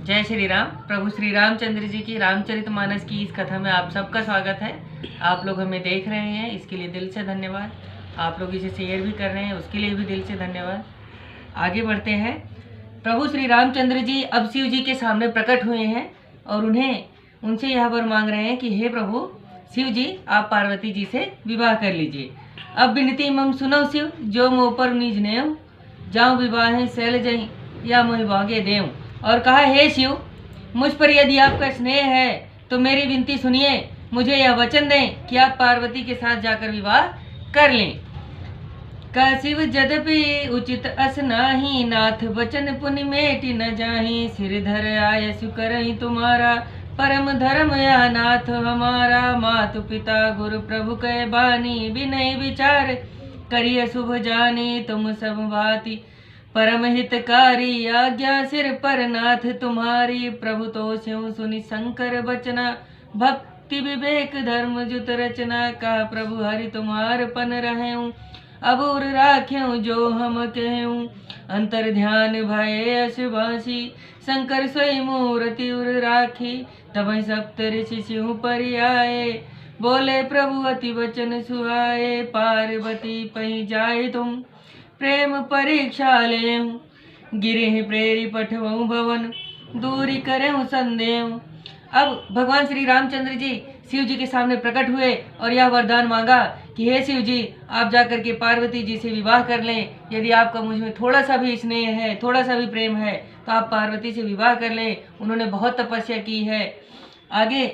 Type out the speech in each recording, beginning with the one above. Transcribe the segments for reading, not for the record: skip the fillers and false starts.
जय श्री राम। प्रभु श्री रामचंद्र जी की रामचरितमानस की इस कथा में आप सबका स्वागत है। आप लोग हमें देख रहे हैं, इसके लिए दिल से धन्यवाद। आप लोग इसे शेयर भी कर रहे हैं, उसके लिए भी दिल से धन्यवाद। आगे बढ़ते हैं। प्रभु श्री रामचंद्र जी अब शिव जी के सामने प्रकट हुए हैं और उनसे यह वर मांग रहे हैं कि हे प्रभु शिव जी, आप पार्वती जी से विवाह कर लीजिए। अब विनती मम सुनो शिव, जो मुँह पर निज नेव, जाऊँ विवाह शैल जई या मोहि भागे देव। और कहा, हे शिव, मुझ पर यदि आपका स्नेह है तो मेरी विनती सुनिए, मुझे यह वचन दें कि आप पार्वती के साथ जाकर विवाह कर लें। कह शिव, यद्यपि उचित अस नाही, नाथ वचन पुनि मेटि न जाहि। सिर धर आयसु करहि तुम्हारा, परम धर्म या नाथ हमारा। मातु पिता गुरु प्रभु कह बानी, विनय विचार करिय शुभ जानी। तुम सब भांति परम हितकारी, आज्ञा सिर पर नाथ तुम्हारी। प्रभु तो स्यों सुनि शंकर बचना, भक्ति विवेक धर्म जुत रचना। कहा प्रभु हरि तुम्हार पन रहेऊँ, अब उर राख्यूं जो हम कहूँ। अंतर ध्यान भय अशुभाषी, शंकर सोई मूर्ति उर राखी। तब सप्त ऋषि सिंह परि आए, बोले प्रभु अति वचन सुहाए। पार्वती पहि जाए तुम प्रेम परीक्षा लेऊं, गिरे प्रेरी पठवऊं भवन, दूरी करें संदेह। अब भगवान श्री रामचंद्र जी शिव जी के सामने प्रकट हुए और यह वरदान मांगा कि हे शिव जी, आप जाकर के पार्वती जी से विवाह कर लें। यदि आपका मुझ में थोड़ा सा भी स्नेह है, थोड़ा सा भी प्रेम है, तो आप पार्वती से विवाह कर लें। उन्होंने बहुत तपस्या की है। आगे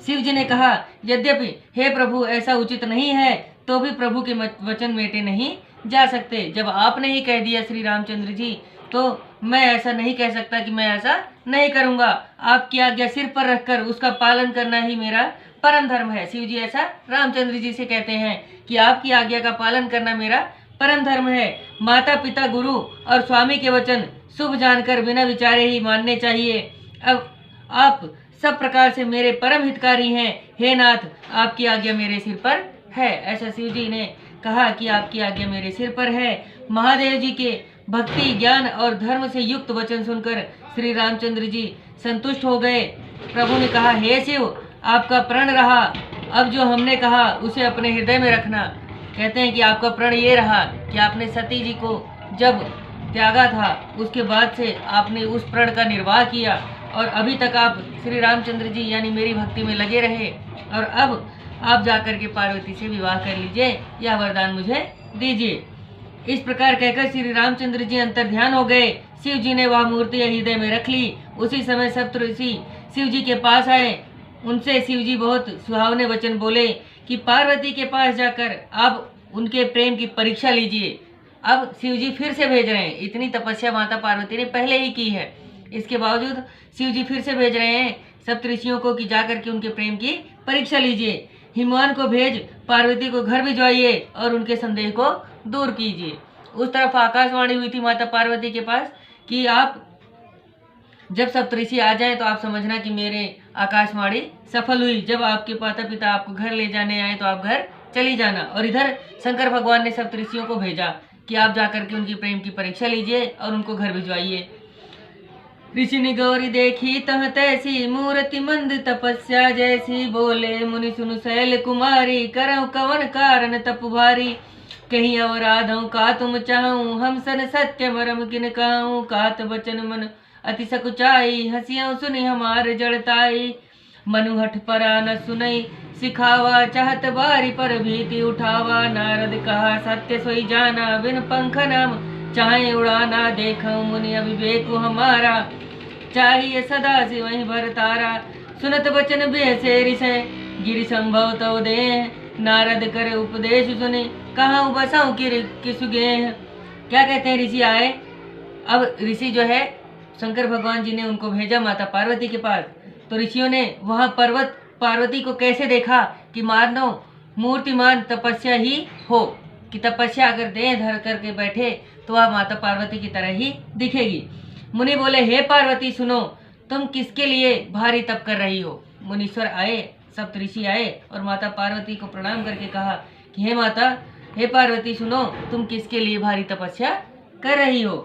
शिव जी ने कहा, यद्यपि हे प्रभु ऐसा उचित नहीं है, तो भी प्रभु के वचन मेटे नहीं जा सकते। जब आपने ही कह दिया श्री रामचंद्र जी, तो मैं ऐसा नहीं कह सकता कि मैं ऐसा नहीं करूंगा। आपकी आज्ञा सिर पर रखकर उसका पालन करना ही मेरा परम धर्म है। शिव जी ऐसा रामचंद्र जी से कहते हैं कि आपकी आज्ञा का पालन करना मेरा परम धर्म है। माता पिता गुरु और स्वामी के वचन शुभ जानकर बिना विचारे ही मानने चाहिए। अब आप सब प्रकार से मेरे परम हितकारी हैं। हे नाथ, आपकी आज्ञा मेरे सिर पर है। ऐसा शिव जी ने कहा कि आपकी आज्ञा मेरे सिर पर है। महादेव जी के भक्ति ज्ञान और धर्म से युक्त वचन सुनकर श्री रामचंद्र जी संतुष्ट हो गए। प्रभु ने कहा, हे शिव, आपका प्रण रहा। अब जो हमने कहा उसे अपने हृदय में रखना। कहते हैं कि आपका प्रण ये रहा कि आपने सती जी को जब त्यागा था, उसके बाद से आपने उस प्रण का निर्वाह किया और अभी तक आप श्री रामचंद्र जी यानी मेरी भक्ति में लगे रहे। और अब आप जाकर के पार्वती से विवाह कर लीजिए, यह वरदान मुझे दीजिए। इस प्रकार कहकर श्री रामचंद्र जी अंतर ध्यान हो गए। शिव जी ने वह मूर्ति हृदय में रख ली। उसी समय सप्त ऋषि शिव जी के पास आए। उनसे शिव जी बहुत सुहावने वचन बोले कि पार्वती के पास जाकर आप उनके प्रेम की परीक्षा लीजिए। अब शिव जी फिर से भेज रहे हैं। इतनी तपस्या माता पार्वती ने पहले ही की है, इसके बावजूद शिव जी फिर से भेज रहे हैं सप्त ऋषियों को कि जाकर के उनके प्रेम की परीक्षा लीजिए। हिमवान को भेज पार्वती को घर भिजवाइए और उनके संदेह को दूर कीजिए। उस तरफ आकाशवाणी हुई थी माता पार्वती के पास कि आप जब सप्तऋषि आ जाएं तो आप समझना कि मेरे आकाशवाणी सफल हुई। जब आपके माता पिता आपको घर ले जाने आए तो आप घर चली जाना। और इधर शंकर भगवान ने सप्तऋषियों को भेजा कि आप जाकर के उनकी प्रेम की परीक्षा लीजिए और उनको घर भिजवाइए। ऋषि ने गौरी देखी तह तैसी, मूर्ति मंद तपस्या जैसी। बोले मुनि सुनु शैल कुमारी, करऊं कवन कारण तप भारी। कहीं अवराधों का तुम चाहूं, हम सन सत्य मरम किन कहूं। कात वचन मन अति सकुचाई, हंसियों सुनी हमार जड़ताई। मनु हठ परा न सुनई, सिखावा चाहत बारी पर भीति उठावा। नारद कहा सत्य सोई जाना, बिन पंख नाम चाहे उड़ाना। देखो मुनि अविवेक हमारा, चाहिए सदा से वही भर तारा। सुनत वचन बेसे ऋषय, गिरि संभव तो दे। नारद करे उपदेश सुने, कहाँ बसाऊं किसु गेह। क्या कहते हैं, ऋषि आए। अब ऋषि जो है शंकर भगवान जी ने उनको भेजा माता पार्वती के पास। तो ऋषियों ने वहाँ पर्वत पार्वती को कैसे देखा कि मानो मूर्तिमान तपस्या ही हो, कि तपस्या अगर देह धर करके बैठे तो वह माता पार्वती की तरह ही दिखेगी। मुनि बोले, हे पार्वती सुनो, तुम किसके लिए भारी तप कर रही हो। मुनीश्वर आए, सप्त ऋषि आए और माता पार्वती को प्रणाम करके कहा कि हे माता, हे पार्वती सुनो, तुम किसके लिए भारी तपस्या कर रही हो।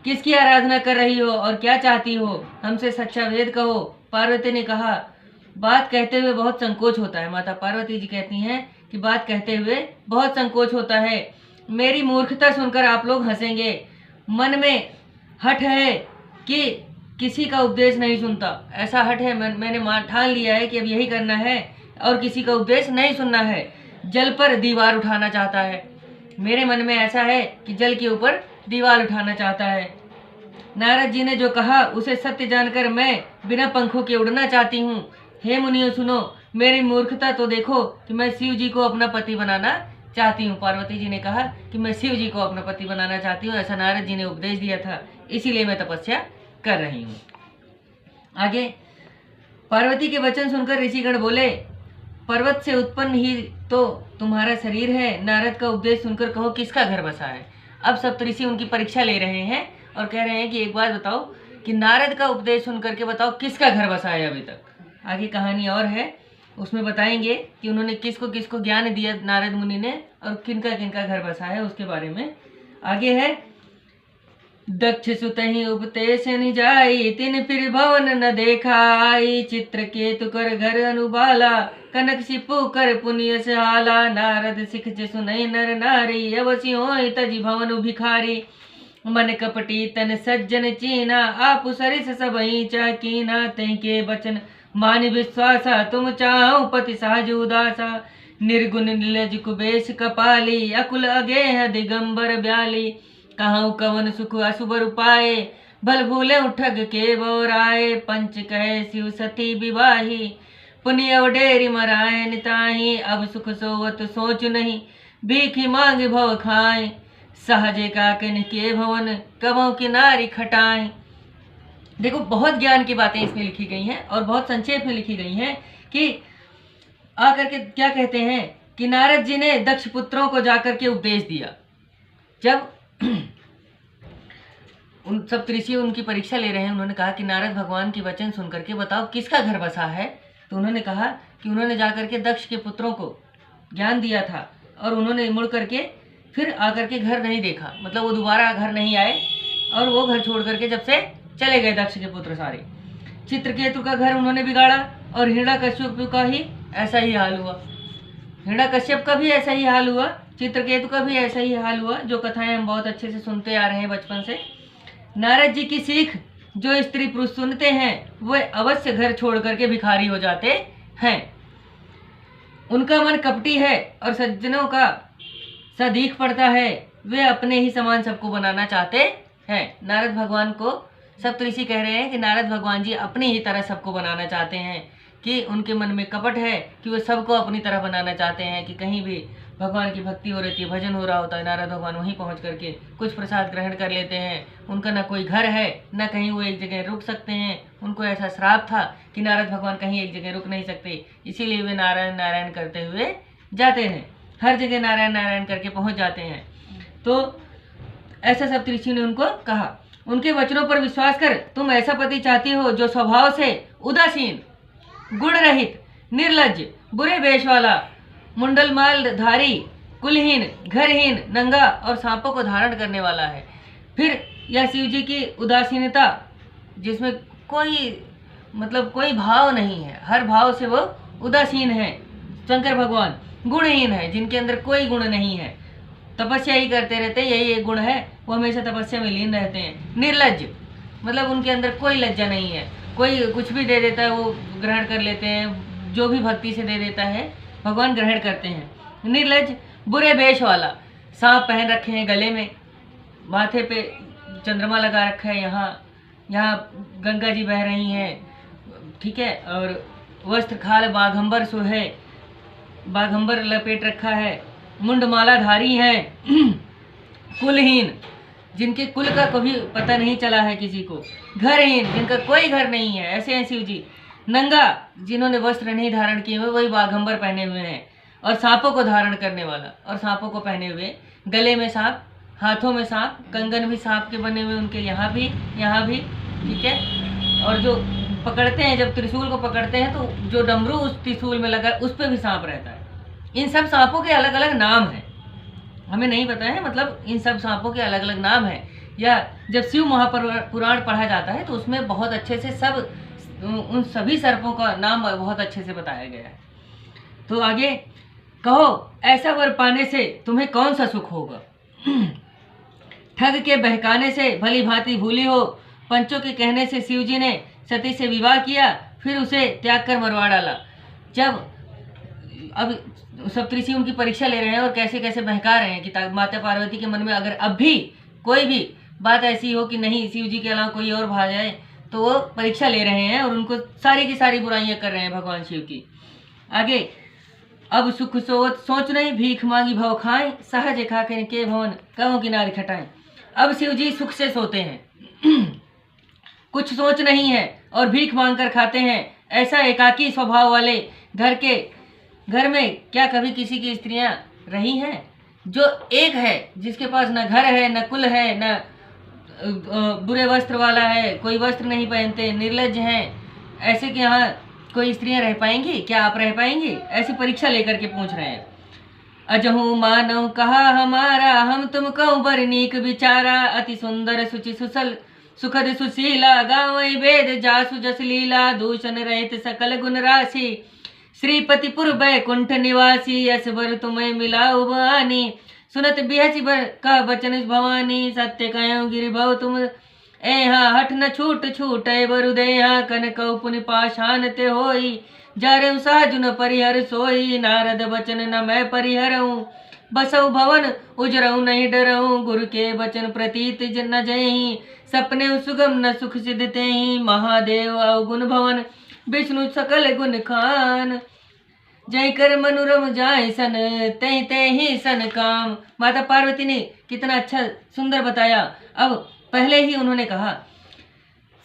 किसकी आराधना कर रही हो और क्या चाहती हो? हमसे सच्चा वेद कहो। पार्वती ने कहा, बात कहते हुए बहुत संकोच होता है। माता पार्वती जी कहती हैं कि बात कहते हुए बहुत संकोच होता है। मेरी मूर्खता सुनकर आप लोग हंसेंगे। मन में हठ है कि किसी का उपदेश नहीं सुनता। ऐसा हठ है, मैंने ठान लिया है कि अब यही करना है और किसी का उपदेश नहीं सुनना है। जल पर दीवार उठाना चाहता है। मेरे मन में ऐसा है कि जल के ऊपर दीवार उठाना चाहता है। नारद जी ने जो कहा उसे सत्य जानकर मैं बिना पंखों के उड़ना चाहती हूँ। हे मुनियों सुनो, मेरी मूर्खता तो देखो कि मैं शिव जी को अपना पति बनाना चाहती हूँ। पार्वती जी ने कहा कि मैं शिव जी को अपना पति बनाना चाहती हूँ, ऐसा नारद जी ने उपदेश दिया था, इसीलिए मैं तपस्या कर रही हूँ। आगे पार्वती के वचन सुनकर ऋषिगण बोले, पर्वत से उत्पन्न ही तो तुम्हारा शरीर है। नारद का उपदेश सुनकर कहो किसका घर बसा है। अब सप्तऋषि उनकी परीक्षा ले रहे हैं और कह रहे हैं कि एक बात बताओ कि नारद का उपदेश सुनकर के बताओ किसका घर बसा है अभी तक। आगे कहानी और है, उसमें बताएंगे कि उन्होंने किसको किसको ज्ञान दिया नारद मुनि ने और किनका किनका घर बसा है उसके बारे में। आगे है, दक्ष सुतहि उपदेश निजाई, तिन फिर भवन न देखाई। चित्रकेतु कर घर अनुबाला, कनक सिपु कर पुण्य सहाला। नारद सिख जे सुनई नर नारी, अवसि होय तजि भवन भिखारी। मन कपटी तन सज्जन चीना, आप सरिस सबई चाकीना। तैके बचन मान विश्वासा, तुम चाहो पति सहज उदासा। निर्गुण निर्लज कुबेश कपाली, अकुल अगेह दिगंबर ब्याली। कहूँ कवन सुख अशुभ उपाय, भल भूले ठग के बोराए। पंच कहे शिव सती विवाही, पुनि अवडेरी मराए निताही। अब सुख सोवत सोच नहीं, भीखी मांग भव खाए। सहजे काकन के भवन, कबों की नारी खटाए। देखो बहुत ज्ञान की बातें इसमें लिखी गई हैं और बहुत संक्षेप में लिखी गई हैं कि आकर के क्या कहते हैं कि नारद जी ने दक्ष पुत्रों को जाकर के उपदेश दिया। जब उन सब ऋषि उनकी परीक्षा ले रहे हैं, उन्होंने कहा कि नारद भगवान की वचन सुन करके बताओ किसका घर बसा है। तो उन्होंने कहा कि उन्होंने जाकर के दक्ष के पुत्रों को ज्ञान दिया था और उन्होंने मुड़ करके फिर आकर के घर नहीं देखा, मतलब वो दोबारा घर नहीं आए और वो घर छोड़ करके जब से चले गए दक्ष के पुत्र सारे। चित्रकेतु का घर उन्होंने बिगाड़ा और हिरण्यकश्यप का ही ऐसा ही हाल हुआ। हिरण्यकश्यप का भी ऐसा ही हाल हुआ, चित्रकेतु का भी ऐसा ही हाल हुआ, जो कथाएं हम बहुत अच्छे से सुनते आ रहे हैं बचपन से। नारद जी की सीख जो स्त्री पुरुष सुनते हैं वे अवश्य घर छोड़ करके भिखारी हो जाते हैं। उनका मन कपटी है और सज्जनों का सा दीख पड़ता है, वे अपने ही समान सबको बनाना चाहते हैं। नारद भगवान को सप्तऋषि कह रहे हैं कि नारद भगवान जी अपनी ही तरह सबको बनाना चाहते हैं, कि उनके मन में कपट है कि वे सबको अपनी तरह बनाना चाहते हैं। कि कहीं भी भगवान की भक्ति हो रही है, भजन हो रहा होता है, नारद भगवान वहीं पहुंच करके कुछ प्रसाद ग्रहण कर लेते हैं। उनका ना कोई घर है ना कहीं वो एक जगह रुक सकते हैं। उनको ऐसा श्राप था कि नारद भगवान कहीं एक जगह रुक नहीं सकते, इसीलिए वे नारायण नारायण करते हुए जाते हैं, हर जगह नारायण नारायण करके पहुंच जाते हैं। तो ऐसा सप्तऋषि ने उनको कहा, उनके वचनों पर विश्वास कर तुम ऐसा पति चाहती हो जो स्वभाव से उदासीन, गुण रहित, निर्लज्ज, बुरे वेश वाला, मुंडलमाल धारी, कुलहीन, घरहीन, नंगा और सांपों को धारण करने वाला है। फिर यह शिव जी की उदासीनता जिसमें कोई भाव नहीं है, हर भाव से वो उदासीन है। शंकर भगवान गुणहीन है, जिनके अंदर कोई गुण नहीं है, तपस्या ही करते रहते हैं, यही एक गुण है, वो हमेशा तपस्या में लीन रहते हैं। निर्लज्ज मतलब उनके अंदर कोई लज्जा नहीं है, कोई कुछ भी दे देता है वो ग्रहण कर लेते हैं, जो भी भक्ति से दे देता है भगवान ग्रहण करते हैं। निर्लज्ज, बुरे वेश वाला, सांप पहन रखे हैं गले में, माथे पे चंद्रमा लगा रखा है, यहाँ गंगा जी बह रही हैं, ठीक है, और वस्त्र खाल बाघंबर सो है, बाघंबर लपेट रखा है, मुंडमाला धारी हैं, कुलहीन जिनके कुल का कभी पता नहीं चला है किसी को, घरहीन जिनका कोई घर नहीं है, ऐसे हैं शिव जी। नंगा जिन्होंने वस्त्र नहीं धारण किए हुए, वही बाघंबर पहने हुए हैं, और सांपों को धारण करने वाला और सांपों को पहने हुए, गले में सांप, हाथों में सांप, कंगन भी सांप के बने हुए उनके, यहाँ भी, ठीक है। और जो पकड़ते हैं, जब त्रिशूल को पकड़ते हैं तो जो डमरू उस त्रिशूल में लगा उस पर भी सांप रहता है। इन सब सांपों के अलग अलग नाम हैं, हमें नहीं पता है, मतलब इन सब सांपों के अलग अलग नाम हैं। या जब शिव महापुराण पढ़ा जाता है तो उसमें बहुत अच्छे से सब उन सभी सर्पों का नाम बहुत अच्छे से बताया गया है। तो आगे कहो, ऐसा वर पाने से तुम्हें कौन सा सुख होगा। ठग के बहकाने से भली भांति भूली हो, पंचों के कहने से शिव जी ने सती से विवाह किया, फिर उसे त्याग कर मरवा डाला। जब अब सप्तऋषि उनकी परीक्षा ले रहे हैं और कैसे कैसे बहका रहे हैं कि माता पार्वती के मन में अगर अब भी कोई भी बात ऐसी हो कि नहीं शिव जी के अलावा कोई और भा जाए, तो वो परीक्षा ले रहे हैं और उनको सारी की सारी बुराइयां कर रहे हैं भगवान शिव की। आगे, अब सुख सोच नहीं, भीख मांगी भव खाएं, सहज खा के भवन कहों किनारे खटाएं। अब शिव जी सुख से सोते हैं, कुछ सोच नहीं है और भीख मांग कर खाते हैं। ऐसा एकाकी स्वभाव वाले घर में क्या कभी किसी की स्त्रियां रही हैं? जो एक है, जिसके पास न घर है, न कुल है, न बुरे वस्त्र वाला है, कोई वस्त्र नहीं पहनते, निर्लज्ज हैं, ऐसे के यहाँ कोई स्त्रियां रह पाएंगी? क्या आप रह पाएंगी? ऐसी परीक्षा लेकर के पूछ रहे हैं। अजहू मानव कहा हमारा, हम तुम कहूँ बर नीक विचारा, अति सुंदर सुचि सुसल सुखद सुशीला, गाँव वेद जासु जस लीला, दूषण रहित सकल गुण राशि, श्रीपतिपुर बैकुंठ निवासी, यस बर तुम्हें मिलाओ बहानी, सुनत बिहसी बर का बचन भवानी, सत्य कहो गिरि भव तुम एहा, हठ न छूट छूटे बरु देहा, कन कौ पुनि पाषाण ते होई, जरऊ साजु न परिहर सोई, नारद बचन न मैं परिहरऊँ, बसऊ भवन उजरऊ नहीं डरऊँ, गुरु के बचन प्रतीत न जयहि, सपने सुगम न सुख सिद्ध तेहि, महादेव अवगुण भवन विष्णु सकल गुण खान, जय कर मनुरम जाय सन तय तय ही सन काम। माता पार्वती ने कितना अच्छा सुंदर बताया। अब पहले ही उन्होंने कहा,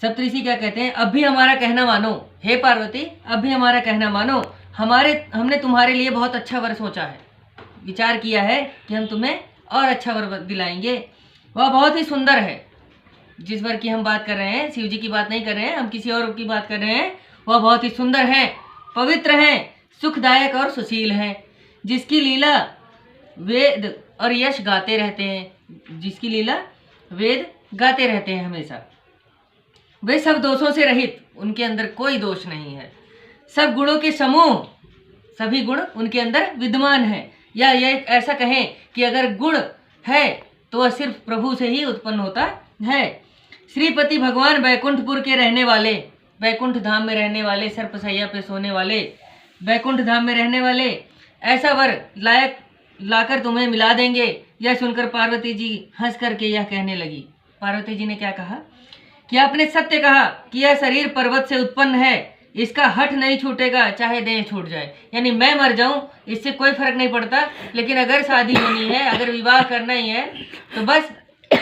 सप्तऋषि क्या कहते हैं, अब भी हमारा कहना मानो, हे पार्वती अब भी हमारा कहना मानो, हमने तुम्हारे लिए बहुत अच्छा वर सोचा है, विचार किया है कि हम तुम्हें और अच्छा वर दिलाएंगे। वह बहुत ही सुंदर है। जिस वर की हम बात कर रहे हैं, शिव जी की बात नहीं कर रहे हैं, हम किसी और की बात कर रहे हैं। वह बहुत ही सुंदर है, पवित्र है, सुखदायक और सुशील है, जिसकी लीला वेद और यश गाते रहते हैं, जिसकी लीला वेद गाते रहते हैं हमेशा। वे सब दोषों से रहित, उनके अंदर कोई दोष नहीं है, सब गुणों के समूह, सभी गुण उनके अंदर विद्यमान है। या यह ऐसा कहें कि अगर गुण है तो वह सिर्फ प्रभु से ही उत्पन्न होता है। श्रीपति भगवान बैकुंठपुर के रहने वाले, बैकुंठ धाम में रहने वाले, सर्पसैया पे सोने वाले, बैकुंठ धाम में रहने वाले, ऐसा वर लायक लाकर तुम्हें मिला देंगे। यह सुनकर पार्वती जी हंस करके यह कहने लगी। पार्वती जी ने क्या कहा कि आपने सत्य कहा कि यह शरीर पर्वत से उत्पन्न है, इसका हठ नहीं छूटेगा चाहे देह छूट जाए, यानी मैं मर जाऊं इससे कोई फर्क नहीं पड़ता, लेकिन अगर शादी होनी है, अगर विवाह करना ही है तो बस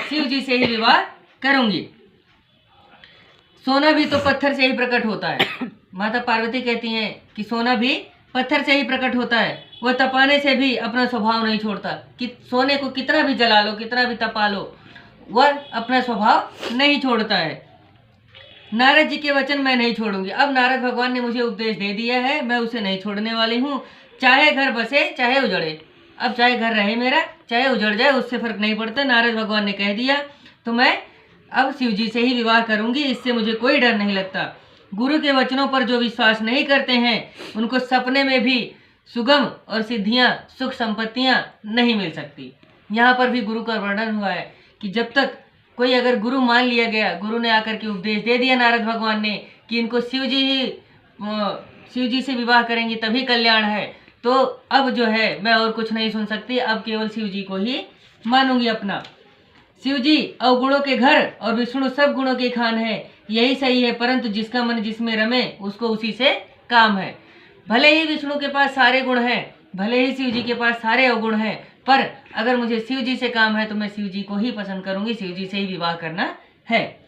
शिव जी से ही विवाह करूंगी। सोना भी तो पत्थर से ही प्रकट होता है। माता पार्वती कहती हैं कि सोना भी पत्थर से ही प्रकट होता है, वह तपाने से भी अपना स्वभाव नहीं छोड़ता। कि सोने को कितना भी जला लो, कितना भी तपा लो, वह अपना स्वभाव नहीं छोड़ता है। नारद जी के वचन मैं नहीं छोड़ूंगी। अब नारद भगवान ने मुझे उपदेश दे दिया है, मैं उसे नहीं छोड़ने वाली हूँ, चाहे घर बसे चाहे उजड़े। अब चाहे घर रहे मेरा, चाहे उजड़ जाए, उससे फर्क नहीं पड़ता। नारद भगवान ने कह दिया तो मैं अब शिव जी से ही विवाह करूंगी, इससे मुझे कोई डर नहीं लगता। गुरु के वचनों पर जो विश्वास नहीं करते हैं उनको सपने में भी सुगम और सिद्धियां, सुख संपत्तियां नहीं मिल सकती। यहाँ पर भी गुरु का वर्णन हुआ है कि जब तक कोई अगर गुरु मान लिया गया, गुरु ने आकर के उपदेश दे दिया नारद भगवान ने कि इनको शिव जी से विवाह करेंगे तभी कल्याण है, तो अब जो है मैं और कुछ नहीं सुन सकती, अब केवल शिव जी को ही मानूंगी अपना। शिव जी अवगुणों के घर और विष्णु सब गुणों के खान है, यही सही है, परंतु जिसका मन जिसमें रमे उसको उसी से काम है। भले ही विष्णु के पास सारे गुण हैं, भले ही शिव जी के पास सारे अवगुण हैं, पर अगर मुझे शिव जी से काम है तो मैं शिव जी को ही पसंद करूंगी, शिव जी से ही विवाह करना है।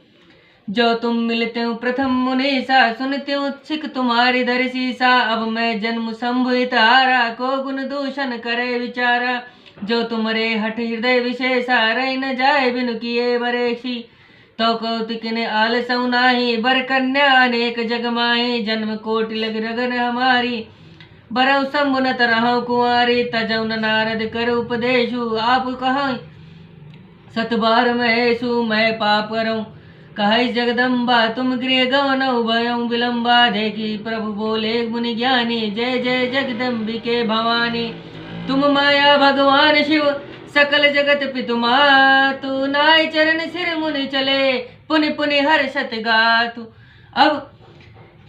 जो तुम मिलते हो प्रथम मुनीसा, सुनते हो सिख तुम्हारी दर्शीसा, अब मैं जन्म संभुत हारा, को गुण दूषण करे विचारा। जो तुमरे हठ हृदय विशेषा, रह न जाए बिनु किए बरेशी, तो कौतिक ने आलसऊ नाही, बर कन्या अनेक जग माही, जन्म कोटि लग रगन हमारी, बरऊ शंभु न तरह कुंवारी, तजौ न नारद कर उपदेशु, आप कहो सतबार महेशु मैं पाप करऊँ, कहे जगदम्बा तुम गृह गवन उभयं विलम्बा, देखी प्रभु बोले मुनि ज्ञानी, जय जय जगदम्बिके भवानी। तुम माया भगवान शिव सकल जगत पितु मातु, नाय चरण सिर मुनि चले पुनि पुनि हर सत गातु। अब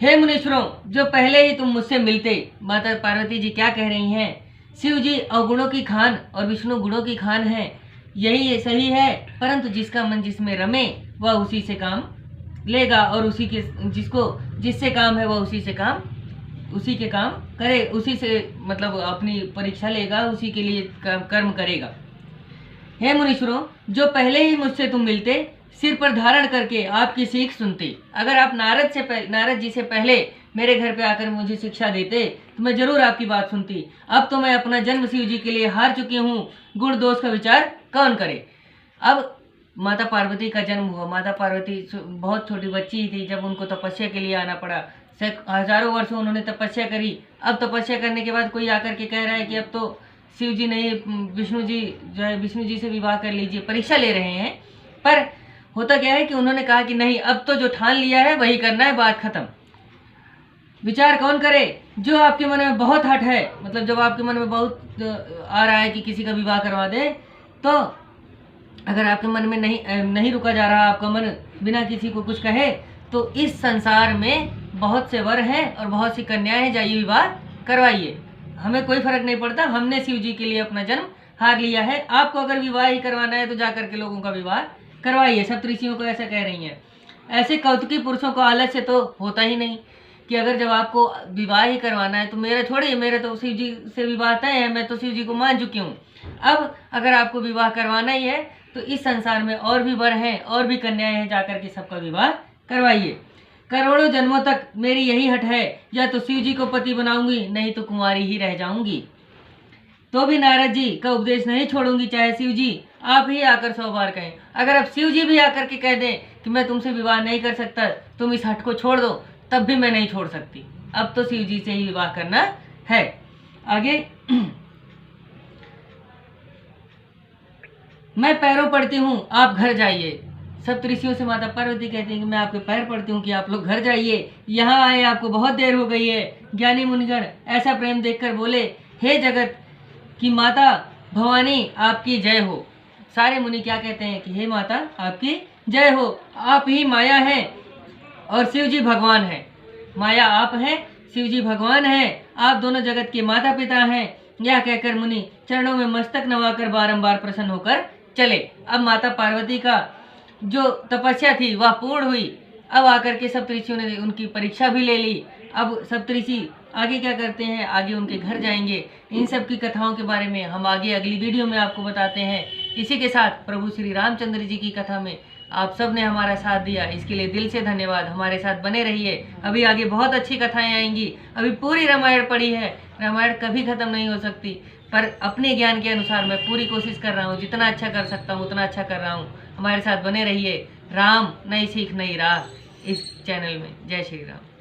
हे मुनीश्वरों, जो पहले ही तुम मुझसे मिलते, माता पार्वती जी क्या कह रही हैं, शिव जी अवगुणों की खान और विष्णु गुणों की खान है, यही सही है, परंतु जिसका मन जिसमें रमे वह उसी से काम लेगा, और उसी के जिससे काम है वह उसी के काम करे, उसी से मतलब अपनी परीक्षा लेगा, उसी के लिए कर्म करेगा। हे मुनीश्वरों, जो पहले ही मुझसे तुम मिलते, सिर पर धारण करके आपकी सीख सुनते, अगर आप नारद जी से पहले मेरे घर पे आकर मुझे शिक्षा देते तो मैं जरूर आपकी बात सुनती। अब तो मैं अपना जन्म शिव जी के लिए हार चुकी हूँ, गुण दोष का विचार कौन करे। अब माता पार्वती का जन्म हुआ। माता पार्वती बहुत छोटी बच्ची ही थी जब उनको तपस्या के लिए आना पड़ा। हजारों वर्षों उन्होंने तपस्या करी। अब तपस्या करने के बाद कोई आकर के कह रहा है कि अब तो शिव जी नहीं, विष्णु जी जो है विष्णु जी से विवाह कर लीजिए, परीक्षा ले रहे हैं। पर होता क्या है कि उन्होंने कहा कि नहीं, अब तो जो ठान लिया है वही करना है, बात खत्म। विचार कौन करे? जो आपके मन में बहुत हट है, मतलब जब आपके मन में बहुत आ रहा है कि किसी का विवाह करवा दे, तो अगर आपके मन में नहीं रुका जा रहा, आपका मन बिना किसी को कुछ कहे, तो इस संसार में बहुत से वर हैं और बहुत सी कन्याएं हैं, जाइए विवाह करवाइए, हमें कोई फर्क नहीं पड़ता। हमने शिव जी के लिए अपना जन्म हार लिया है। आपको अगर विवाह ही करवाना है तो जाकर के लोगों का विवाह करवाइए। सब ऋषियों को ऐसा कह रही हैं। ऐसे कौतुकी पुरुषों को आलस्य तो होता ही नहीं कि अगर जब आपको विवाह ही करवाना है तो मेरे छोड़िए, मेरे तो शिव जी से विवाह तय है, मैं तो शिव जी को मान चुकी हूँ। अब अगर आपको विवाह करवाना ही है तो इस संसार में और भी वर हैं और भी कन्याएं हैं, जाकर के सबका विवाह करवाइए। करोड़ों जन्मों तक मेरी यही हट है, या तो शिव जी को पति बनाऊंगी, नहीं तो कुंवारी ही रह जाऊंगी। तो भी नारद जी का उपदेश नहीं छोड़ूंगी, चाहे शिव जी आप ही आकर 100 बार कहें। अगर अब शिव जी भी आकर के कह दें कि मैं तुमसे विवाह नहीं कर सकता, तुम इस हट को छोड़ दो, तब भी मैं नहीं छोड़ सकती। अब तो शिव जी से ही विवाह करना है। आगे मैं पैरों पड़ती हूँ, आप घर जाइए। सप्तऋषियों से माता पार्वती कहती हैं कि मैं आपके पैर पड़ती हूँ कि आप लोग घर जाइए, यहाँ आए आपको बहुत देर हो गई है। ज्ञानी मुनिगण ऐसा प्रेम देखकर बोले, हे जगत की माता भवानी आपकी जय हो। सारे मुनि क्या कहते हैं कि हे माता आपकी जय हो, आप ही माया हैं और शिव जी भगवान हैं। माया आप हैं, शिव जी भगवान हैं, आप दोनों जगत के माता पिता हैं। यह कहकर मुनि चरणों में मस्तक नवाकर बारंबार प्रसन्न होकर चले। अब माता पार्वती का जो तपस्या थी वह पूर्ण हुई। अब आकर के सप्तऋषियों ने उनकी परीक्षा भी ले ली। अब सप्तऋषि आगे क्या करते हैं, आगे उनके घर जाएंगे। इन सब की कथाओं के बारे में हम आगे अगली वीडियो में आपको बताते हैं। इसी के साथ प्रभु श्री रामचंद्र जी की कथा में आप सब ने हमारा साथ दिया, इसके लिए दिल से धन्यवाद। हमारे साथ बने रहिए, अभी आगे बहुत अच्छी कथाएं आएंगी। अभी पूरी रामायण पढ़ी है, रामायण कभी खत्म नहीं हो सकती, पर अपने ज्ञान के अनुसार मैं पूरी कोशिश कर रहा हूँ, जितना अच्छा कर सकता हूँ उतना अच्छा कर रहा हूँ। हमारे साथ बने रहिए। राम नई सीख नई राह इस चैनल में। जय श्री राम।